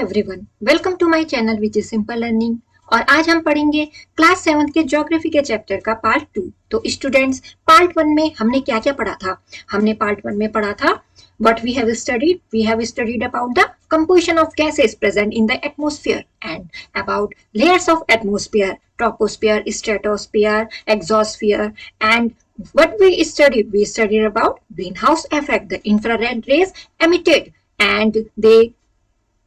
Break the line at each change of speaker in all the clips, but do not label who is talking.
Everyone, welcome to my channel which is simple learning. और आज हम पढ़ेंगे क्लास 7 के ज्योग्राफी के चैप्टर का पार्ट 2। तो स्टूडेंट्स, पार्ट 1 में हमने क्या क्या पढ़ा था? हमने पार्ट 1 में पढ़ा था what we have studied about the composition of gases present in the atmosphere and about layers of atmosphere, troposphere, stratosphere, exosphere. And what we studied about greenhouse effect, the infrared rays emitted and they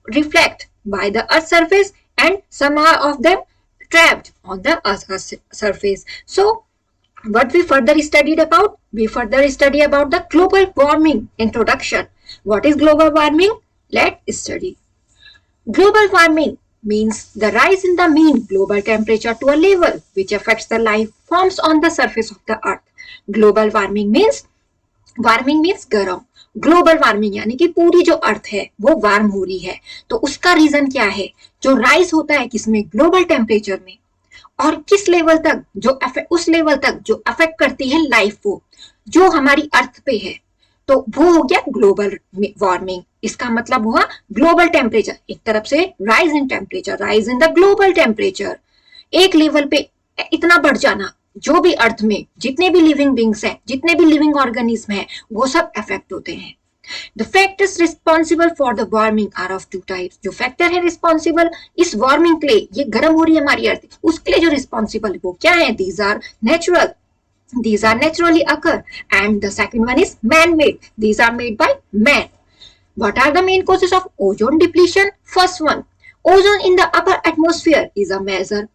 reflect by the earth's surface and some of them trapped on the earth's surface. So what we further studied about? We further study about the global warming introduction. What is global warming? Let's study. Global warming means the rise in the mean global temperature to a level which affects the life forms on the surface of the earth. Global warming means गर्म। Global warming यानी कि पूरी जो अर्थ है वो warm हो रही है। तो उसका रीजन क्या है? जो राइज होता है किसमें? ग्लोबल टेम्परेचर में। और किस लेवल तक? उस लेवल तक जो अफेक्ट करती है लाइफ को, जो हमारी अर्थ पे है। तो वो हो गया ग्लोबल वार्मिंग। इसका मतलब हुआ ग्लोबल टेम्परेचर, एक तरफ से rise in temperature, rise in the global temperature, एक लेवल पे इतना बढ़ जाना, जो भी अर्थ में जितने भी लिविंग बींग्स हैं, जितने भी लिविंग ऑर्गेनिज्म हैं, वो सब अफेक्ट होते हैं। The factors responsible for the warming are of two types. जो फैक्टर है रिस्पॉन्सिबल इस वार्मिंग के लिए, ये गर्म हो रही है हमारी अर्थ, उसके लिए जो रिस्पॉन्सिबल है वो क्या है? These are natural. These are naturally occur. And the second one is man-made. These are made by man. What are the main causes of ozone depletion? First one, ozone in the upper atmosphere is a major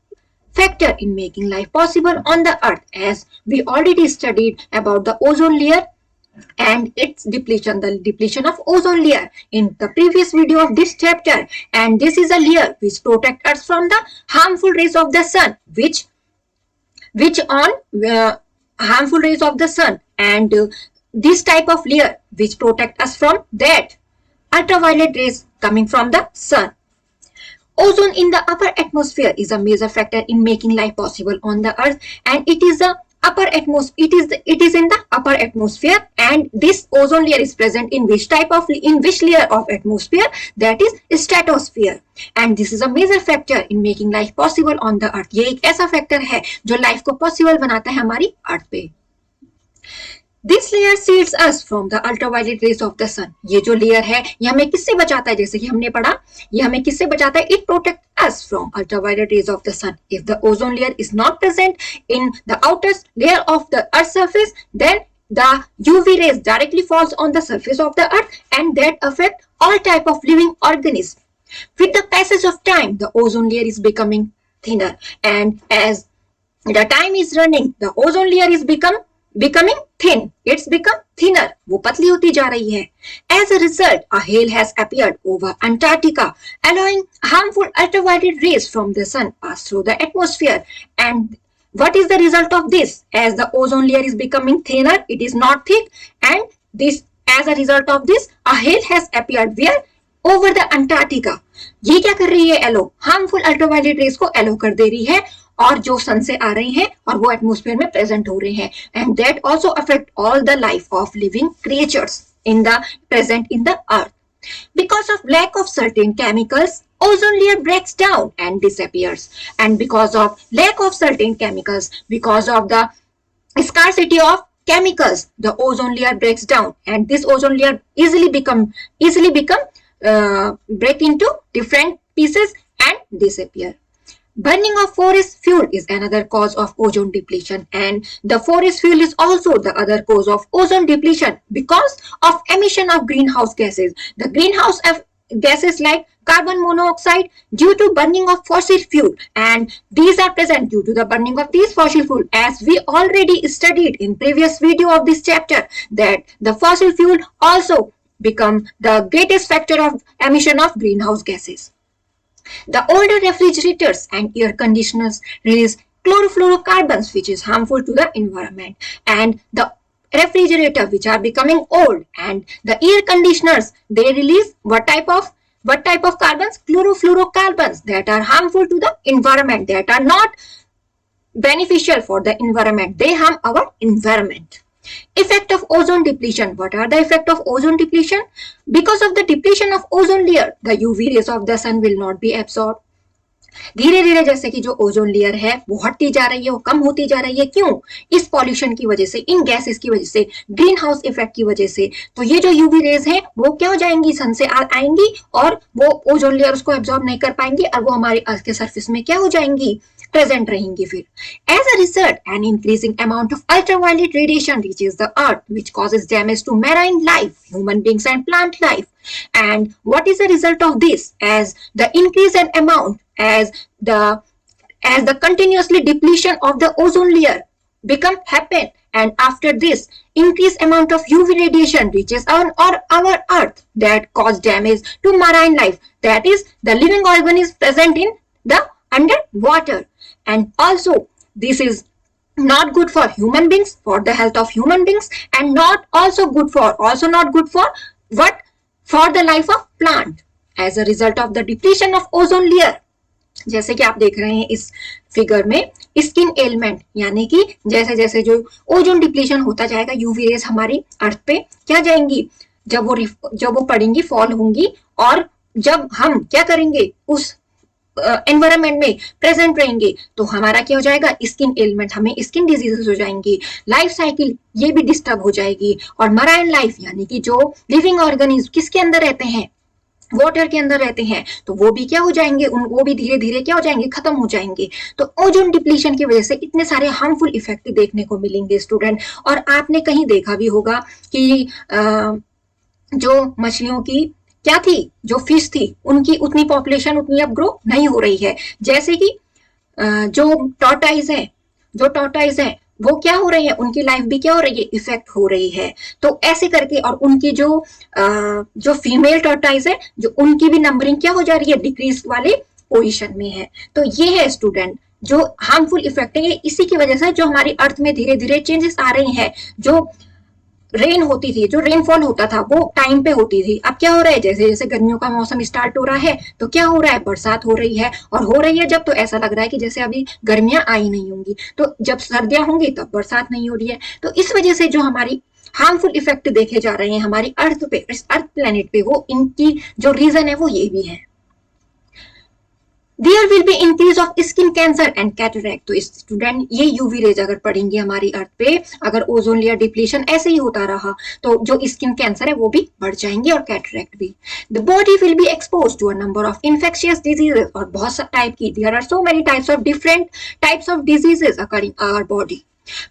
factor in making life possible on the earth, as we already studied about the ozone layer and its depletion, the depletion of ozone layer in the previous video of this chapter. And this is a layer which protects us from the harmful rays of the sun, which on harmful rays of the sun, and this type of layer which protect us from that ultraviolet rays coming from the sun. Ozone in the upper atmosphere is a major factor in making life possible on the earth, and it is the upper atmosphere. It is in the upper atmosphere, and this ozone layer is present in which layer of atmosphere? That is stratosphere. And this is a major factor in making life possible on the earth. ये एक ऐसा factor है जो life को possible बनाता है हमारी अर्थ पे। This layer shields us from the ultraviolet rays of the sun. ये जो लेयर है ये हमें किससे बचाता है? जैसे कि हमने पढ़ा, ये हमें किससे बचाता है? It protects us from ultraviolet rays of the sun. If the ozone layer is not present in the outer layer of the earth's surface, then the UV rays directly falls on the surface of the earth and that affect all type of living organisms. With the passage of time, the ozone layer is becoming thinner, and as the time is running, the ozone layer is becoming thin. It's become thinner. वो पतली होती जा रही है. As a result, a hail has appeared over Antarctica, allowing harmful ultraviolet rays from the sun pass through the atmosphere. And what is the result of this? As the ozone layer is becoming thinner, it is not thick, and as a result of this, a hail has appeared where? Over the Antarctica. ये क्या कर रही है? Yellow harmful ultraviolet rays को yellow कर दे रही है, और जो सन से आ रही हैं और वो एटमॉस्फेयर में प्रेजेंट हो रहे हैं, and that also affect all the life of living creatures in the present in the earth. Because of lack of certain chemicals, ozone layer breaks down and disappears. And because of lack of certain chemicals, because of the scarcity of chemicals, the ozone layer breaks down, and this ozone layer easily become break into different pieces and disappear. Burning of forest fuel is another cause of ozone depletion, and the forest fuel is also the other cause of ozone depletion because of emission of greenhouse gases. The greenhouse gases like carbon monoxide due to burning of fossil fuel, and these are present due to the burning of these fossil fuel, as we already studied in previous video of this chapter, that the fossil fuel also become the greatest factor of emission of greenhouse gases. The older refrigerators and air conditioners release chlorofluorocarbons, which is harmful to the environment. And the refrigerator which are becoming old and the air conditioners, they release what type of carbons? Chlorofluorocarbons that are harmful to the environment, that are not beneficial for the environment. They harm our environment. Effect of ozone depletion. What are the effect of ozone depletion? Because of the depletion of ozone layer, the UV rays of the sun will not be absorbed. धीरे धीरे जैसे कि जो ozone layer है वो हटती जा रही है, वो कम होती जा रही है। क्यों? इस पॉल्यूशन की वजह से, इन गैसेस की वजह से, ग्रीन हाउस इफेक्ट की वजह से। तो ये जो यूवी रेज है वो क्या हो जाएंगी, सन से आएंगी और वो ओजोन लेयर उसको एब्जॉर्ब नहीं कर पाएंगी और वो हमारे अर्थ के सरफेस में क्या हो जाएंगी, प्रेजेंट रहेंगी। फिर as a result an increasing amount of ultraviolet radiation reaches the earth which causes damage to marine life, human beings and plant life. And what is the result of this? As the increase in amount, as the continuously depletion of the ozone layer become happen, and after this increased amount of UV radiation reaches our earth that cause damage to marine life, that is the living organism present in the underwater. And also this is not good for human beings, for the health of human beings, and not good for what, for the life of plant as a result of the depletion of ozone layer. जैसे कि आप देख रहे हैं इस figure में skin element, यानी कि जैसे जैसे जो ओजोन डिप्लीशन होता जाएगा यूवी रेज हमारी अर्थ पे क्या जाएंगी, जब वो पड़ेंगी, फॉल होंगी, और जब हम क्या करेंगे उस एनवायरमेंट में प्रेजेंट रहेंगे तो हमारा क्या हो जाएगा, स्किन एलिमेंट, हमें स्किन डिजीजेस हो जाएंगी, लाइफ साइकिल ये भी डिस्टर्ब हो जाएगी, और मराइन लाइफ यानी कि जो लिविंग ऑर्गेनिज्म किसके अंदर रहते हैं, वाटर के अंदर रहते हैं, तो वो भी क्या हो जाएंगे, वो भी धीरे धीरे क्या हो जाएंगे, खत्म हो जाएंगे। तो ओजोन डिप्लीशन की वजह से इतने सारे हार्मफुल इफेक्ट देखने को मिलेंगे स्टूडेंट। और आपने कहीं देखा भी होगा कि जो मछलियों की क्या थी, जो फिश थी, उनकी उतनी पॉपुलेशन उतनी अब ग्रो नहीं हो रही है। जैसे कि जो टॉर्टाइज है वो क्या हो रही है, उनकी लाइफ भी क्या हो रही है, इफेक्ट हो रही है। तो ऐसे करके, और उनकी जो फीमेल टॉर्टाइज है, जो उनकी भी नंबरिंग क्या हो जा रही है, डिक्रीज वाले पोजीशन में है। तो ये है स्टूडेंट जो हार्मफुल इफेक्ट है, इसी की वजह से जो हमारी अर्थ में धीरे धीरे चेंजेस आ रही हैं। जो रेन होती थी, जो रेनफॉल होता था वो टाइम पे होती थी, अब क्या हो रहा है, जैसे जैसे गर्मियों का मौसम स्टार्ट हो रहा है तो क्या हो रहा है, बरसात हो रही है, और हो रही है जब तो ऐसा लग रहा है कि जैसे अभी गर्मियां आई नहीं होंगी, तो जब सर्दियां होंगी तब बरसात नहीं हो रही है। तो इस वजह से जो हमारी हार्मफुल इफेक्ट देखे जा रहे हैं हमारी अर्थ पे, इस अर्थ प्लेनेट पे, वो इनकी जो रीजन है वो ये भी है। There will be increase of skin cancer and cataract. तो स्टूडेंट ये यूवी रेज अगर पड़ेंगी हमारी अर्थ पे, अगर ओजोन लेयर डिप्लीशन ऐसे ही होता रहा तो जो स्किन कैंसर है वो भी बढ़ जाएंगे और कैटरैक्ट भी। The body will be exposed to a number of infectious diseases, और बहुत सा टाइप की, there are so many types of different types of diseases occurring in our body.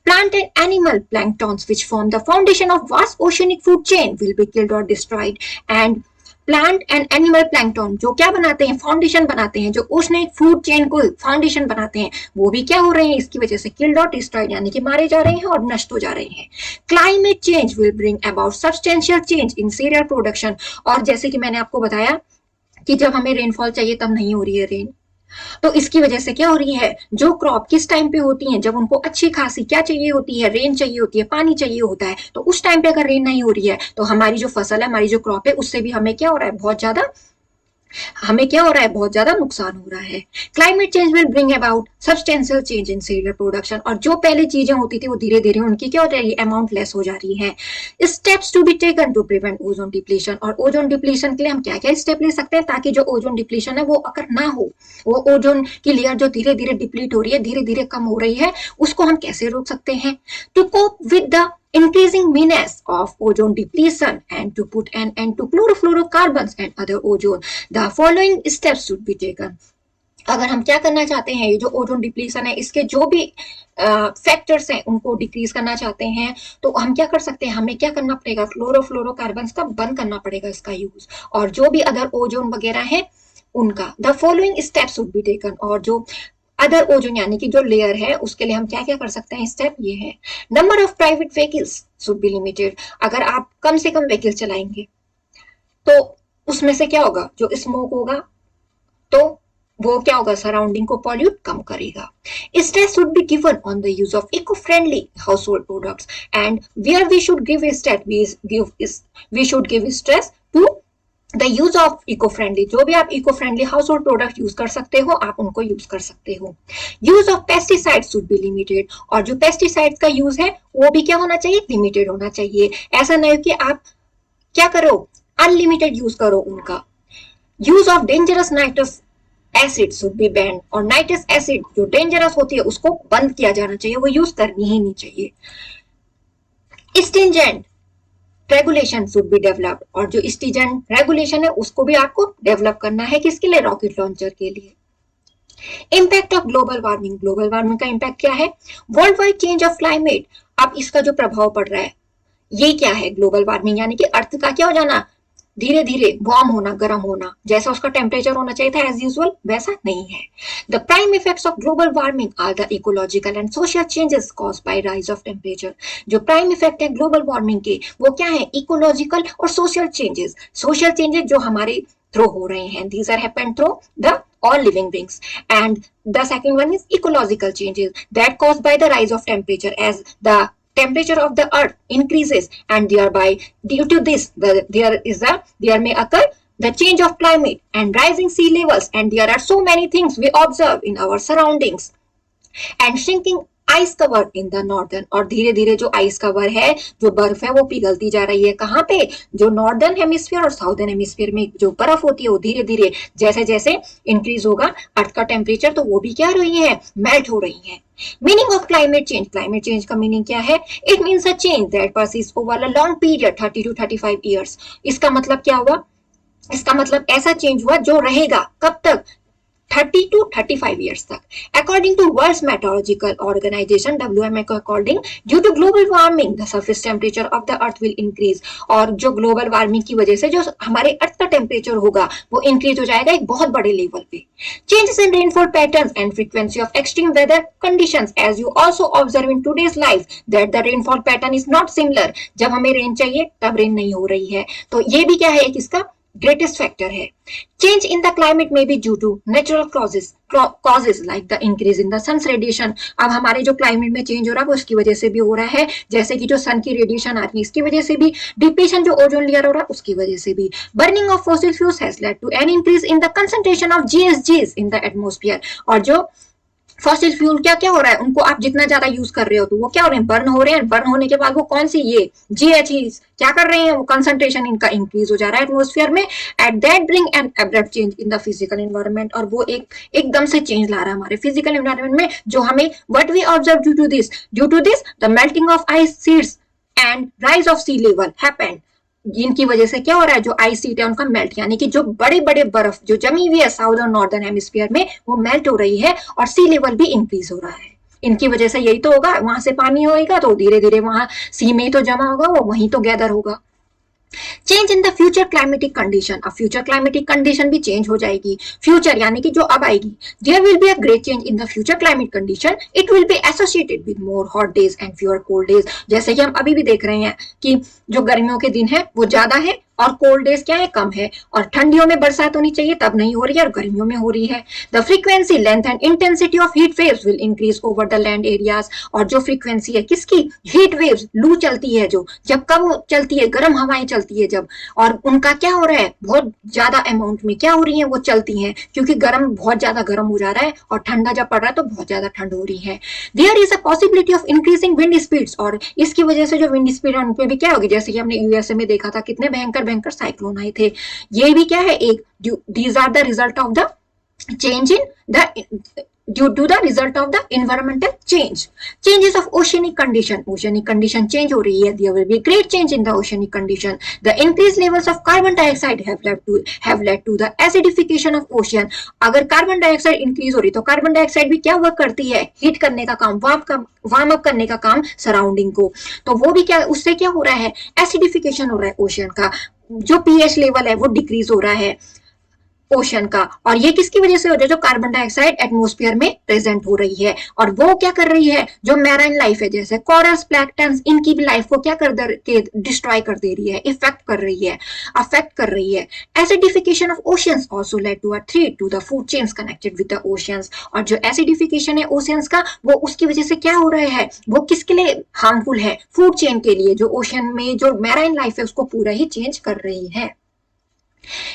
Plant and animal planktons which form the foundation of vast oceanic food chain will be killed or destroyed. And plant and animal plankton जो क्या बनाते हैं, foundation बनाते हैं, जो oceanic food chain को foundation बनाते हैं, वो भी क्या हो रहे हैं, इसकी वजह से किल्ड और डिस्ट्रॉयड यानी कि मारे जा रहे हैं और नष्ट हो जा रहे हैं। Climate change will bring about substantial change in serial production, और जैसे कि मैंने आपको बताया कि जब हमें रेनफॉल चाहिए तब नहीं हो रही है रेन, तो इसकी वजह से क्या हो रही है, जो क्रॉप किस टाइम पे होती है, जब उनको अच्छी खासी क्या चाहिए होती है, रेन चाहिए होती है, पानी चाहिए होता है, तो उस टाइम पे अगर रेन नहीं हो रही है तो हमारी जो फसल है, हमारी जो क्रॉप है, उससे भी हमें क्या हो रहा है, बहुत ज्यादा नुकसान हो रहा है। Climate change will bring about substantial change in serial production, और जो पहले चीजें होती थी वो धीरे धीरे उनकी क्या हो रही है, अमाउंट लेस हो जा रही है। Steps to be taken to prevent ozone depletion, और ओजोन डिप्लीशन के लिए हम क्या क्या स्टेप ले सकते हैं ताकि जो ओजोन डिप्लीशन है वो अगर ना हो, वो ओजोन की लेयर जो धीरे धीरे डिप्लीट हो रही है, धीरे धीरे कम हो रही है, उसको हम कैसे रोक सकते हैं। To cope with the increasing menace of ozone depletion and to put an end to chlorofluorocarbons and other ozone, the following steps should be taken. अगर हम क्या करना चाहते हैं, ये जो ओजोन डिप्लीशन है इसके जो भी फैक्टर्स हैं उनको डिक्रीज करना चाहते हैं, तो हम क्या कर सकते हैं, हमें क्या करना पड़ेगा, क्लोरोफ्लोरोकार्बन्स का बंद करना पड़ेगा इसका यूज, और जो भी अदर ओजोन वगैरह है उनका the following steps should be taken, और जो अदर ओजोन यानी कि जो लेयर है उसके लिए हम क्या क्या कर सकते हैं, स्टेप ये है। Number of private vehicles should be limited, अगर आप कम से कम व्हीकल चलाएंगे तो उसमें से क्या होगा, जो स्मोक होगा तो वो क्या होगा, सराउंडिंग को पॉल्यूट कम करेगा। Stress should be given on the use of eco friendly household products, and where we should give stress to the use of eco friendly, जो भी आप eco friendly household product use कर सकते हो आप उनको use कर सकते हो। Use of pesticide should be limited, और जो पेस्टिसाइड का यूज है वो भी क्या होना चाहिए, लिमिटेड होना चाहिए। ऐसा नहीं कि आप क्या करो, अनलिमिटेड यूज करो उनका। Use of dangerous nitrous acid should be band, और नाइट्रस एसिड जो डेंजरस होती है उसको बंद किया जाना चाहिए, वो यूज करनी ही नहीं चाहिए। Stringent regulation should be developed, और जो स्टिंजेंट रेगुलेशन है उसको भी आपको डेवलप करना है, किसके लिए, रॉकेट लॉन्चर के लिए। Impact of global warming, global warming का इम्पैक्ट क्या है, world wide change of climate. अब इसका जो प्रभाव पड़ रहा है ये क्या है, ग्लोबल वार्मिंग यानी कि अर्थ का क्या हो जाना, धीरे धीरे वार्म होना, गर्म होना, जैसा उसका टेम्परेचर होना चाहिए था एज यूजुअल वैसा नहीं है। The prime effects of global warming are the ecological and social changes caused by rise of temperature. जो प्राइम इफेक्ट है ग्लोबल वार्मिंग के वो क्या है, इकोलॉजिकल और सोशल चेंजेस। सोशल चेंजेस जो हमारे थ्रू हो रहे हैं, these are happened through the all living beings, and the second one is ecological changes that caused by the rise of temperature, as the temperature of the earth increases and thereby due to this there may occur the change of climate and rising sea levels, and there are so many things we observe in our surroundings, and shrinking ice cover in the northern, और धीरे धीरे जो ice cover है, जो बर्फ है वो पिघलती जा रही है, कहाँ पे, जो नॉर्दर्न हेमिस्फीयर और साउदर्न हेमिस्फीयर में जो बर्फ होती है वो धीरे धीरे जैसे जैसे इंक्रीज होगा अर्थ का टेम्परेचर तो वो भी क्या रही है, मेल्ट हो रही है। Meaning of climate change, climate change का मीनिंग क्या है, it means a change that persist over a long period 30 to 35 years. इसका मतलब क्या हुआ, इसका मतलब ऐसा चेंज हुआ जो रहेगा कब तक, 30 to 35 years तक। According to World Meteorological Organization WMO के according, due to global warming, the surface temperature of the earth will increase, और जो ग्लोबल वार्मिंग की वजह से जो हमारे अर्थ का टेम्परेचर होगा वो इंक्रीज हो जाएगा एक बहुत बड़े लेवल पे। Changes in rainfall patterns and frequency of extreme weather conditions, as you also observe in today's life that the rainfall pattern is not similar। जब हमें रेन चाहिए तब रेन नहीं हो रही है, तो ये भी क्या है, एक इसका ग्रेटेस्ट फैक्टर है। Change in the climate may be due to natural causes like the increase in the sun's radiation. अब हमारे जो क्लाइमेट में चेंज हो रहा है वो उसकी वजह से भी हो रहा है, जैसे कि जो सन की रेडिएशन आ रही है इसकी वजह से भी, डिप्लेशन जो ओजोन लेयर हो रहा है उसकी वजह से भी। Burning of fossil fuels has led to an increase in the concentration of GHGs in the atmosphere, और जो फॉसिल फ्यूल क्या क्या हो रहा है, उनको आप जितना ज्यादा यूज कर रहे हो तो वो क्या हो रहे हैं, बर्न हो रहे हैं। बर्न होने के बाद वो कौन सी, ये जीएचईज क्या कर रहे हैं, वो कंसंट्रेशन इनका इंक्रीज हो जा रहा है एटमॉस्फेयर में। At that bring an abrupt change in the physical environment, और वो एकदम से चेंज ला रहा है हमारे फिजिकल एनवायरनमेंट में, जो हमें what we observe due to this the melting of ice sheets and rise of sea level happened. जिनकी वजह से क्या हो रहा है, जो आइस शीट है उनका मेल्ट, यानी कि जो बड़े बड़े बर्फ जो जमी हुई है साउथ और नॉर्दर्न हेमिस्फीयर में वो मेल्ट हो रही है, और सी लेवल भी इंक्रीज हो रहा है। इनकी वजह से यही तो होगा, वहां से पानी होगा तो धीरे धीरे वहां सी में तो जमा होगा, वो वहीं तो गैदर होगा। Change in the future climatic condition, अब फ्यूचर क्लाइमेटिक कंडीशन भी चेंज हो जाएगी। फ्यूचर यानी कि जो अब आएगी, there will be a great change in the future climate condition, it will be associated with more hot days and fewer cold days. जैसे कि हम अभी भी देख रहे हैं कि जो गर्मियों के दिन है वो ज्यादा है और कोल्ड डेज क्या है, कम है, और ठंडियों में बरसात होनी चाहिए तब नहीं हो रही है और गर्मियों में हो रही है। The frequency, length and intensity of heat waves will increase over the land areas, और जो फ्रीक्वेंसी है किसकी, हीट वेव्स, लू चलती है जो, जब कब चलती है, गर्म हवाएं चलती है जब, और उनका क्या हो रहा है, बहुत ज्यादा अमाउंट में क्या हो रही है, वो चलती हैं, क्योंकि गर्म बहुत ज्यादा गर्म हो जा रहा है और ठंडा जब पड़ रहा है तो बहुत ज्यादा ठंड हो रही है। There is a possibility of increasing wind speeds, और इसकी वजह से जो विंड स्पीड है उनपे भी क्या होगी, जैसे कि हमने यूएसए में देखा था कितने भयंकर भयंकर साइक्लोन आए थे। ये भी क्या है, एक these are the result of the change in the due to the result of the environmental change. Changes of oceanic condition change हो रही है, there will be great change in the oceanic condition. The increased levels of carbon dioxide have led to the acidification of ocean. अगर carbon dioxide increase हो रही तो carbon dioxide भी क्या work करती है, हीट करने का काम, वार्म अप करने का काम सराउंडिंग को, तो वो भी क्या, उससे क्या हो रहा है, एसिडिफिकेशन हो रहा है ओशियन का, जो पीएच लेवल है वो डिक्रीज हो रहा है ओशन का, और ये किसकी वजह से हो रहा है, जो कार्बन डाइऑक्साइड एटमॉस्फेयर में प्रेजेंट हो रही है, और वो क्या कर रही है, जो मैराइन लाइफ है जैसे कोरल्स, प्लैंक्टन्स, इनकी भी लाइफ को क्या कर के डिस्ट्रॉय कर दे रही है, इफेक्ट कर रही है, अफेक्ट कर रही है। Acidification of oceans also lead to a threat to the food chains connected with the oceans, और जो एसिडिफिकेशन है ओशियंस का वो उसकी वजह से क्या हो रहा है, वो किसके लिए हार्मफुल है, फूड चेन के लिए, जो ओशन में जो मैराइन लाइफ है उसको पूरा ही चेंज कर रही है।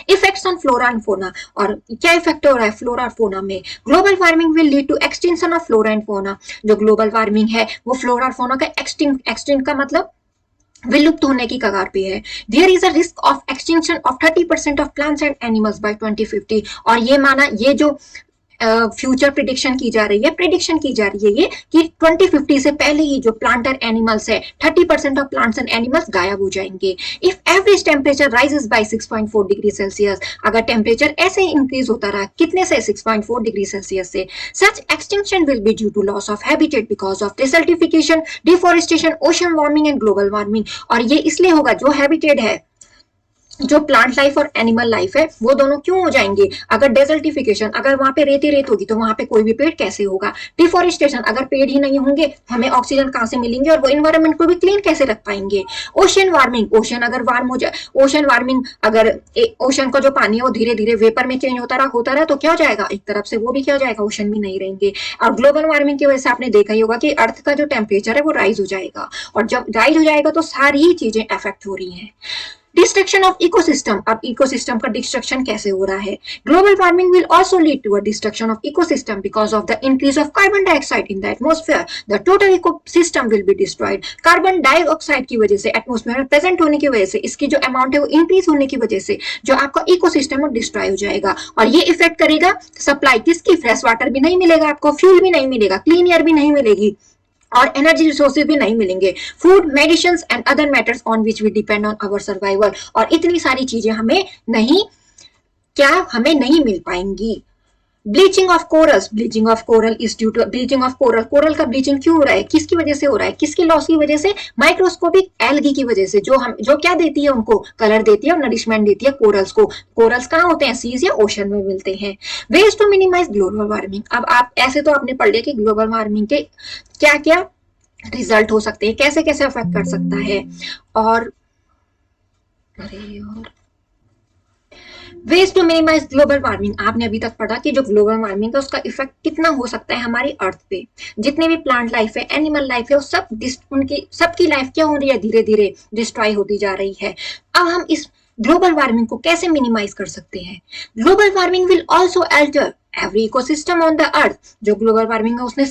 इफेक्ट्स ऑन फ्लोरा एंड फोना, और क्या इफेक्ट हो रहा है फ्लोरा और फोना में? Global warming will lead to extinction of flora and fauna. जो ग्लोबल वार्मिंग है वो फ्लोरा और फोना का एक्सटिंक्ट का मतलब विलुप्त होने की कगार पे है। There is a risk of extinction of 30% of plants and animals by 2050। और ये माना, ये जो फ्यूचर प्रिडिक्शन की जा रही है, ये कि 2050 से पहले ही जो प्लांट एंड एनिमल्स है, 30% ऑफ प्लांट्स एंड एनिमल्स गायब हो जाएंगे। If average temperature rises by 6.4 degree Celsius, अगर टेम्परेचर ऐसे ही इंक्रीज होता रहा, कितने से? 6.4 डिग्री सेल्सियस से, such extinction will be due to loss of habitat because of desertification, deforestation, ocean warming and global warming. और ये इसलिए होगा, जो हैबिटेट है, जो प्लांट लाइफ और एनिमल लाइफ है, वो दोनों क्यों हो जाएंगे? अगर डेजर्टिफिकेशन, अगर वहां पे रेत होगी तो वहां पे कोई भी पेड़ कैसे होगा? डिफोरेस्टेशन, अगर पेड़ ही नहीं होंगे हमें ऑक्सीजन कहां से मिलेंगे और वो इन्वायरमेंट को भी क्लीन कैसे रख पाएंगे? ओशन वार्मिंग, ओशन अगर वार्म हो जाए, ओशन वार्मिंग, अगर ओशन का जो पानी है वो धीरे धीरे वेपर में चेंज होता रहा तो क्या हो जाएगा? एक तरफ से वो भी क्या हो जाएगा? ओशन भी नहीं रहेंगे। और ग्लोबल वार्मिंग की वजह से आपने देखा ही होगा कि अर्थ का जो टेम्परेचर है वो राइज हो जाएगा, और जब राइज हो जाएगा तो सारी ही चीजें अफेक्ट हो रही हैं। डिस्ट्रक्शन ऑफ इकोसिस्टम, अब इकोसिस्टम का डिस्ट्रक्शन कैसे हो रहा है? Global warming will also lead to a destruction of ecosystem because of the increase of carbon dioxide in the atmosphere, the total ecosystem will be destroyed. Carbon dioxide की वजह से, atmosphere में present होने की वजह से, इसकी जो अमाउंट है वो इंक्रीज होने की वजह से जो आपका इकोसिस्टम है डिस्ट्रॉय हो जाएगा। और ये इफेक्ट करेगा सप्लाई किसकी? फ्रेश वाटर भी नहीं मिलेगा आपको, फ्यूल भी नहीं मिलेगा, क्लीन एयर भी नहीं मिलेगी, और एनर्जी रिसोर्सेज भी नहीं मिलेंगे, food, medicine and other matters on which we depend on our survival. और इतनी सारी चीजें हमें नहीं मिल पाएंगी। Bleaching of corals, bleaching of coral is due to bleaching of coral. Coral का ब्लीचिंग क्यों हो रहा है? किसकी वजह से हो रहा है? किसकी लॉस की वजह से? माइक्रोस्कोपिक एल्गी की वजह से, जो क्या देती है उनको? कलर देती है और नरिशमेंट देती है कोरल्स को। कोरल्स कहाँ होते हैं? सीज या ओशन में मिलते हैं। Ways to minimize global warming, अब आप ऐसे तो आपने पढ़ लिया कि ग्लोबल वार्मिंग के क्या क्या रिजल्ट हो सकते हैं, कैसे कैसे अफेक्ट कर सकता है। और ways to minimize global warming, आपने अभी तक पढ़ा कि जो ग्लोबल वार्मिंग है उसका इफेक्ट कितना हो सकता है हमारी अर्थ पे। जितने भी प्लांट लाइफ है, एनिमल लाइफ है, वो सबकी लाइफ क्या हो रही है? धीरे धीरे डिस्ट्रॉय होती जा रही है। अब हम इस ग्लोबल वार्मिंग को कैसे मिनिमाइज कर सकते हैं? Global warming will also alter every ecosystem on the earth. जो ग्लोबल वार्मिंग है उसने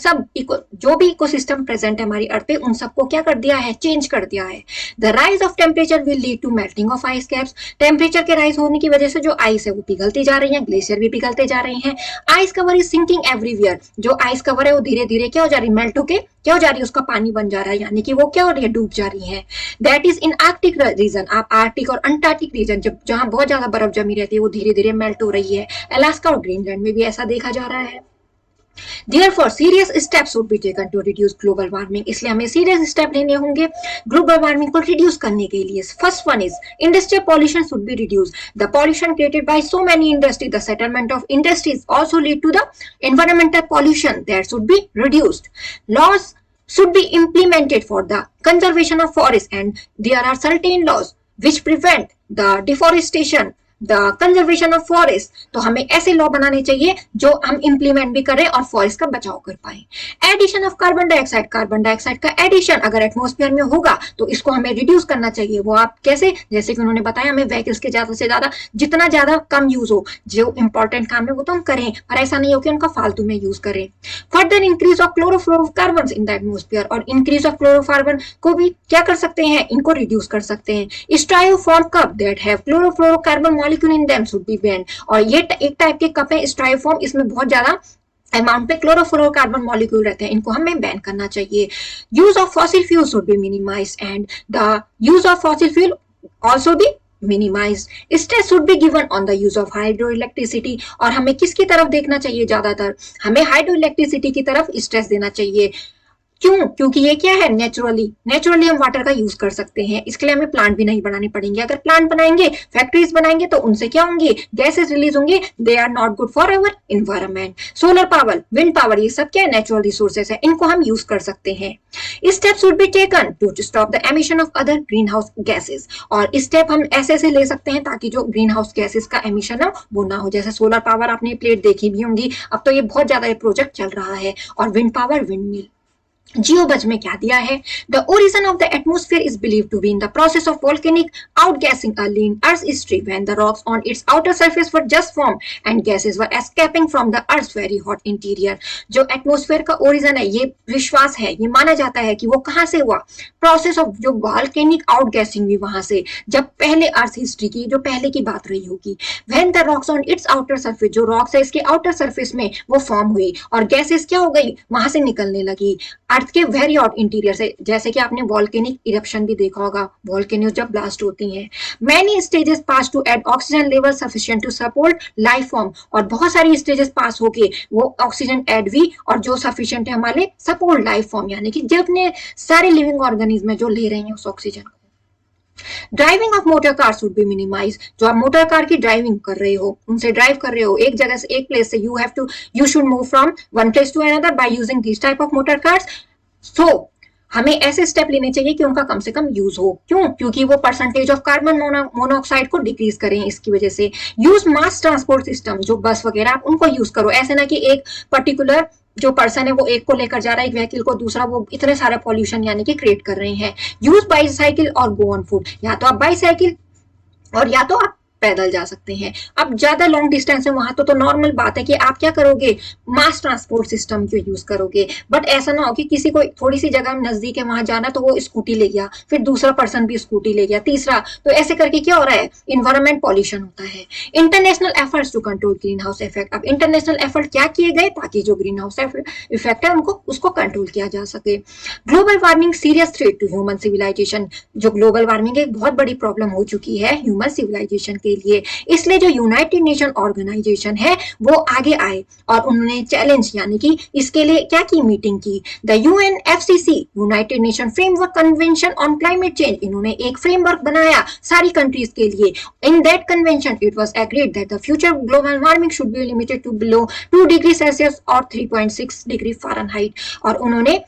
जो भी इकोसिस्टम प्रेजेंट है हमारी अर्थ पे, उन सबको क्या कर दिया है? चेंज कर दिया है। The rise of temperature will lead to melting of ice caps. Temperature के राइज होने की वजह से जो आइस है वो पिघलती जा रही है, ग्लेशियर भी पिघलते जा रहे हैं। Ice cover is sinking everywhere, जो आइस कवर है वो धीरे धीरे क्या हो जा रही है? मेल्ट होके क्या हो जा रही है? उसका पानी बन जा रहा है, यानी कि वो क्या हो रही है? डूब जा रही है। That is in Arctic region, आप आर्कटिक और अंटार्कटिक रीजन जहां बहुत ज्यादा बर्फ जमी रहती है वो धीरे धीरे मेल्ट हो रही है। अलास्का और ग्रीनलैंड में भी ऐसा देखा जा रहा है। Therefore, serious steps would be taken to reduce global warming. इसलिए हमें serious step लेने होंगे global warming को reduce करने के लिए। First one is industrial pollution should be reduced. The pollution created by so many industries, the settlement of industries also lead to the environmental pollution that should be reduced. Laws should be implemented for the conservation of forests, and there are certain laws which prevent the deforestation, the conservation of forest. तो हमें ऐसे law बनाने चाहिए जो हम implement भी करें और फॉरेस्ट का बचाव कर पाए। Addition of carbon dioxide, carbon dioxide का एडिशन अगर एटमॉस्फेयर में होगा तो इसको हमें रिड्यूस करना चाहिए। वो आप कैसे? जैसे कि उन्होंने बताया, हमें व्हीकल्स के ज्यादा से ज्यादा जितना ज्यादा कम यूज हो, जो इंपॉर्टेंट काम है वो तो हम करें, पर ऐसा नहीं हो कि उनका फालतू में यूज करें। Further increase of chlorofluorocarbon in the atmosphere, और इंक्रीज ऑफ क्लोरोकार्बन को भी क्या कर सकते हैं? इनको रिड्यूस कर सकते हैं। Styrofoam cup that have chlorofluorocarbon molecule in them should be banned, और ये एक टाइप के कप है स्टाइरोफॉर्म, इसमें बहुत ज्यादा अमाउंट पे क्लोरोफ्लोरोकार्बन मॉलिक्यूल रहते हैं, इनको हमें बैन करना चाहिए। Use of fossil fuel should be minimized and the use of fossil fuel also be minimize. Stress should be given on the use of hydro electricity, और हमें किसकी तरफ देखना चाहिए? ज्यादातर हमें हाइड्रो इलेक्ट्रिसिटी की तरफ स्ट्रेस देना चाहिए। क्यों? क्योंकि ये क्या है? नेचुरली हम वाटर का यूज कर सकते हैं, इसके लिए हमें प्लांट भी नहीं बनाने पड़ेंगे। अगर प्लांट बनाएंगे, फैक्ट्रीज बनाएंगे तो उनसे क्या होंगे? गैसेस रिलीज होंगे, they are not good for our environment. Solar power, wind power, ये सब क्या है? नेचुरल रिसोर्सेस है, इनको हम यूज कर सकते हैं। Steps should be taken to stop the emission of other green house gases, और स्टेप हम ऐसे ऐसे ले सकते हैं ताकि जो ग्रीन हाउस गैसेस का एमिशन है वो ना हो। जैसे सोलर पावर आपने प्लेट देखी भी होंगी, अब तो ये बहुत ज्यादा प्रोजेक्ट चल रहा है, और विंड पावर, विंड मिल। जियोबज में क्या दिया है, the origin of the atmosphere is believe to be in the process of volcanic outgassing early in earth history when the rocks on its outer surface were just form and gases were escaping from the earth very hot interior. जो atmosphere का origin है, ये विश्वास है, ये माना जाता है कि वो कहाँ से हुआ, प्रोसेस ऑफ जो वोल्केनिक आउटगैसिंग भी वहां से, जब पहले अर्थ हिस्ट्री की जो पहले की बात रही होगी। When the rocks on its outer surface, जो रॉक्स है इसके आउटर सरफेस में वो फॉर्म हुई और गैसेस क्या हो गई, वहां से निकलने लगी अर्थ के वेरी हॉट इंटीरियर से। जैसे कि आपने वॉल्केनिक इरप्शन भी देखा होगा, वॉल्केनोज जब ब्लास्ट होती हैं, many stages pass to add oxygen level sufficient to support life form, और बहुत सारी स्टेजेस पास होके वो ऑक्सीजन एड हुई और जो सफिशिएंट है हमारे सपोर्ट लाइफ फॉर्म, यानी कि जितने सारे लिविंग ऑर्गेनिज्म जो ले रहे हैं उस ऑक्सीजन को। Driving of motor car should be minimize, जो आप मोटर कार की ड्राइविंग कर रहे हो, उनसे ड्राइव कर रहे हो एक जगह से एक प्लेस से, you should move from one place to another by using this type of motor cars. So हमें ऐसे स्टेप लेने चाहिए कि उनका कम से कम यूज हो। क्यों? क्योंकि वो परसेंटेज ऑफ कार्बन मोनोऑक्साइड को डिक्रीज करें इसकी वजह से। यूज मास ट्रांसपोर्ट सिस्टम, जो बस वगैरह आप उनको यूज करो, ऐसे ना कि एक पर्टिकुलर जो पर्सन है वो एक को लेकर जा रहा है, एक व्हीकल को दूसरा, वो इतने सारे पॉल्यूशन यानी कि क्रिएट कर रहे हैं। यूज बाईसाइकिल और गो ऑन फुट, या तो आप बाईसाइकिल और या तो आप पैदल जा सकते हैं। अब ज्यादा लॉन्ग डिस्टेंस है वहां तो नॉर्मल बात है कि आप क्या करोगे, मास ट्रांसपोर्ट सिस्टम को यूज करोगे। बट ऐसा ना हो कि किसी को थोड़ी सी जगह नजदीक है वहां जाना तो वो स्कूटी ले गया, फिर दूसरा पर्सन भी स्कूटी ले गया, तीसरा, तो ऐसे करके क्या हो रहा है, इन्वायरमेंट पॉल्यूशन होता है। International efforts to control green house effect, अब इंटरनेशनल एफर्ट क्या किए गए ताकि जो ग्रीन हाउस इफेक्ट है उनको उसको कंट्रोल किया जा सके। Global warming serious threat to human civilization, जो ग्लोबल वार्मिंग एक बहुत बड़ी प्रॉब्लम हो चुकी है ह्यूमन सिविलाइजेशन के लिए, इसलिए जो यूनाइटेड नेशन ऑर्गेनाइजेशन है वो आगे आए और उन्होंने चैलेंज यानी कि इसके लिए क्या की, मीटिंग की। The UNFCCC, United Nation framework convention on climate change, इन्होंने एक फ्रेमवर्क बनाया सारी कंट्रीज के लिए। In that convention it was agreed that the future global warming should be limited to below 2 degree Celsius और 3.6 डिग्री फ़ारेनहाइट, और उन्होंने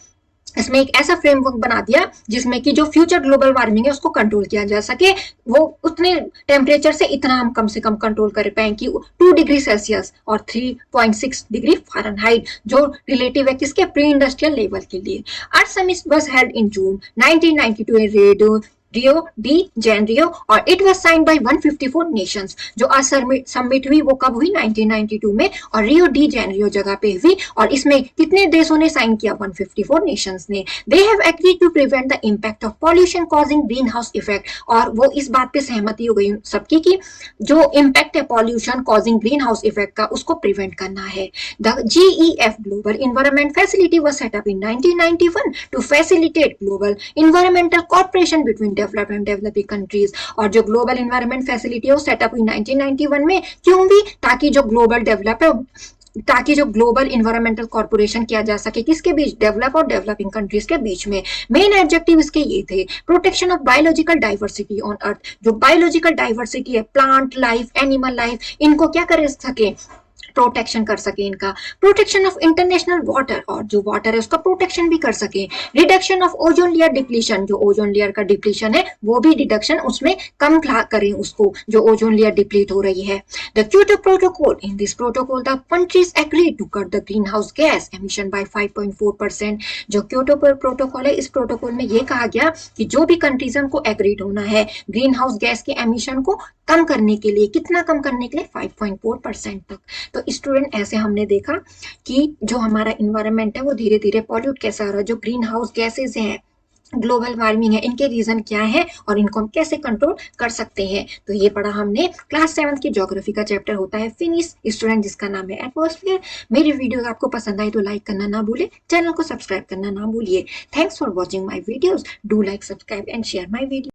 इसमें एक ऐसा फ्रेमवर्क बना दिया जिसमें कि जो फ्यूचर ग्लोबल वार्मिंग है उसको कंट्रोल किया जा सके, वो उतने टेम्परेचर से इतना हम कम से कम कंट्रोल कर पाए कि 2 डिग्री सेल्सियस और 3.6 डिग्री फ़ारेनहाइट, जो रिलेटिव है किसके, प्री इंडस्ट्रियल लेवल के लिए। Earth summit was held in June 1992 in Rio de Janeiro और it was signed by 154 nations. जो समिट हुई वो कब हुई, 1992 में, और रियो डी जेनेरियो जगह पे हुई, और इसमें कितने देशों ने साइन किया, 154 नेशंस ने। They have agreed to prevent the impact of pollution causing green house effect, और वो इस बात पे सहमति हो गई सबकी कि जो इम्पैक्ट है pollution causing green house effect का उसको प्रिवेंट करना है। The GEF global environment facility was set up in 1991 to facilitate global environmental corporation between developed and developing countries, और जो ग्लोबल इन्वायरमेंट फैसिलिटी है वो सेटअप हुई 1991 में। क्यों भी, ताकि जो ग्लोबल डेवलप है, ताकि जो ग्लोबल इन्वायरमेंटल कॉर्पोरेशन किया जा सके किसके बीच, डेवलप और डेवलपिंग कंट्रीज के बीच में। मेन ऑब्जेक्टिव इसके ये थे, protection of biological diversity on earth, जो बायोलॉजिकल डाइवर्सिटी है, प्लांट लाइफ, एनिमल लाइफ, इनको क्या कर सके, प्रोटेक्शन कर सके इनका। प्रोटेक्शन ऑफ इंटरनेशनल वाटर, और जो वाटर है उसका प्रोटेक्शन भी कर सके। Reduction of ozone layer depletion, जो ओजोन लेयर का डिप्लीशन है वो भी रिडक्शन उसमें कम करें उसको, जो ओजोन लेयर डिप्लीट हो रही है। The Kyoto protocol, in this protocol the countries agreed to cut the green house gas emission by 5.4%। जो क्योटो प्रोटोकॉल है, इस प्रोटोकॉल में ये कहा गया कि जो भी कंट्रीज को एग्रीड होना है ग्रीन हाउस गैस के एमिशन को कम करने के लिए, कितना कम करने के लिए, 5.4% तक। तो स्टूडेंट ऐसे हमने देखा कि जो हमारा इन्वायरमेंट है वो धीरे धीरे पॉल्यूट कैसा हो रहा है, जो ग्रीन हाउस गैसेज हैं, ग्लोबल वार्मिंग है, इनके रीजन क्या है और इनको हम कैसे कंट्रोल कर सकते हैं। तो ये पढ़ा हमने क्लास 7 की ज्योग्राफी का चैप्टर होता है फिनिश स्टूडेंट, जिसका नाम है एटमॉस्फेयर। मेरी वीडियो आपको पसंद आई तो लाइक करना ना भूले, चैनल को सब्सक्राइब करना ना भूलिए। Thanks for watching my videos, do like, subscribe and share my video.